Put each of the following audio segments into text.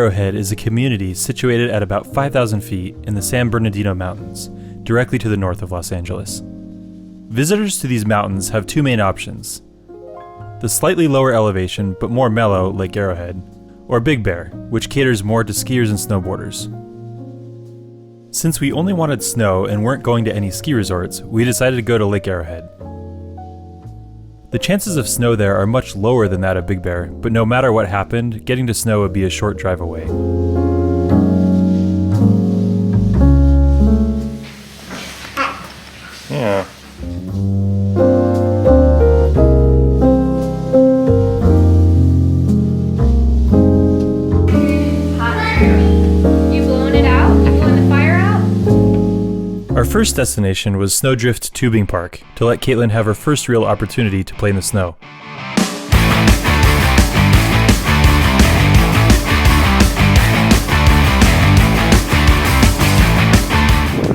Arrowhead is a community situated at about 5,000 feet in the San Bernardino Mountains, directly to the north of Los Angeles. Visitors to these mountains have two main options: the slightly lower elevation but more mellow Lake Arrowhead, or Big Bear, which caters more to skiers and snowboarders. Since we only wanted snow and weren't going to any ski resorts, we decided to go to Lake Arrowhead. The chances of snow there are much lower than that of Big Bear, but no matter what happened, getting to snow would be a short drive away. Yeah. Our first destination was Snowdrift Tubing Park, to let Caitlin have her first real opportunity to play in the snow.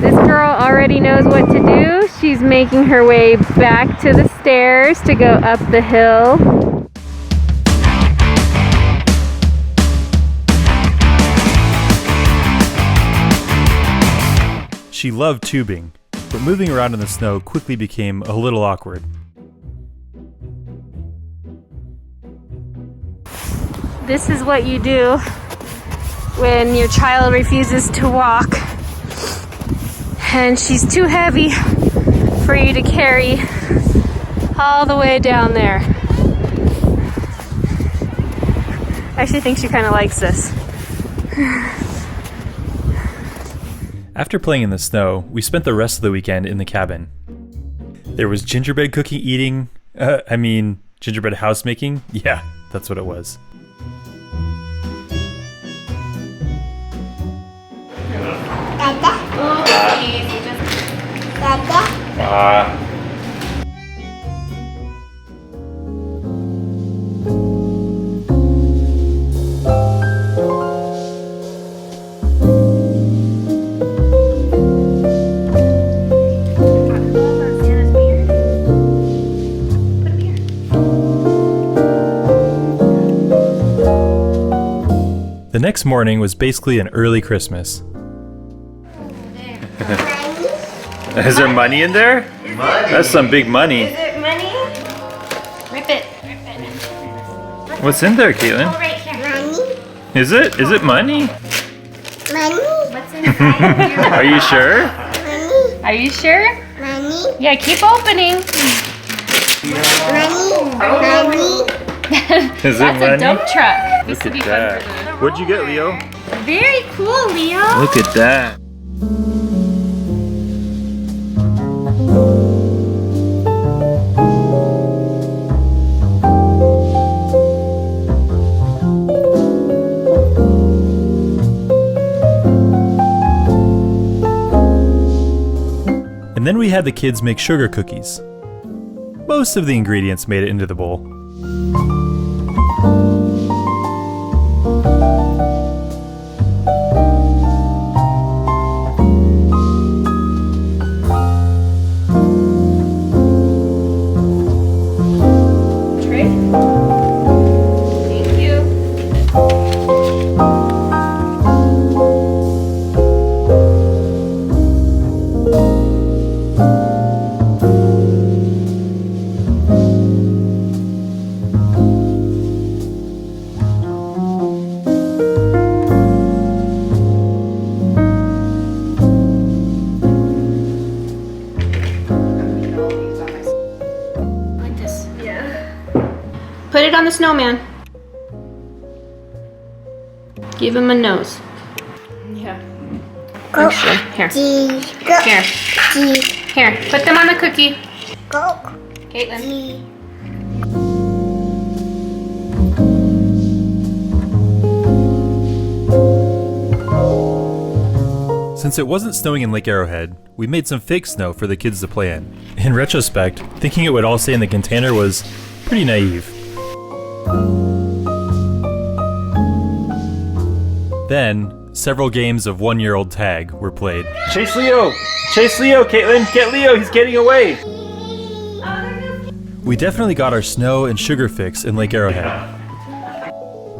This girl already knows what to do. She's making her way back to the stairs to go up the hill. She loved tubing, but moving around in the snow quickly became a little awkward. This is what you do when your child refuses to walk and she's too heavy for you to carry all the way down there. I actually think she kind of likes this. After playing in the snow, we spent the rest of the weekend in the cabin. There was gingerbread cookie eating, gingerbread house making. Yeah, that's what it was. The next morning was basically an early Christmas. Is there money in there? Money. That's some big money. Is it money? Rip it. What's in there, Caitlin? Oh, right here. Money. Is it money? Money. What's inside? Are you sure? Money. Are you sure? Money. Yeah, keep opening. Money. Is it That's money? a dump truck. Look at that. What'd you get, Leo? Very cool, Leo. Look at that. And then we had the kids make sugar cookies. Most of the ingredients made it into the bowl. Put it on the snowman. Give him a nose. Yeah. Actually, here. Here. Here. Put them on the cookie. Caitlin. Since it wasn't snowing in Lake Arrowhead, we made some fake snow for the kids to play in. In retrospect, thinking it would all stay in the container was pretty naive. Then, several games of one-year-old tag were played. Chase Leo! Chase Leo, Caitlin! Get Leo, he's getting away! We definitely got our snow and sugar fix in Lake Arrowhead.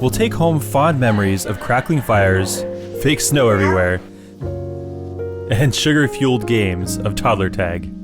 We'll take home fond memories of crackling fires, fake snow everywhere, and sugar-fueled games of toddler tag.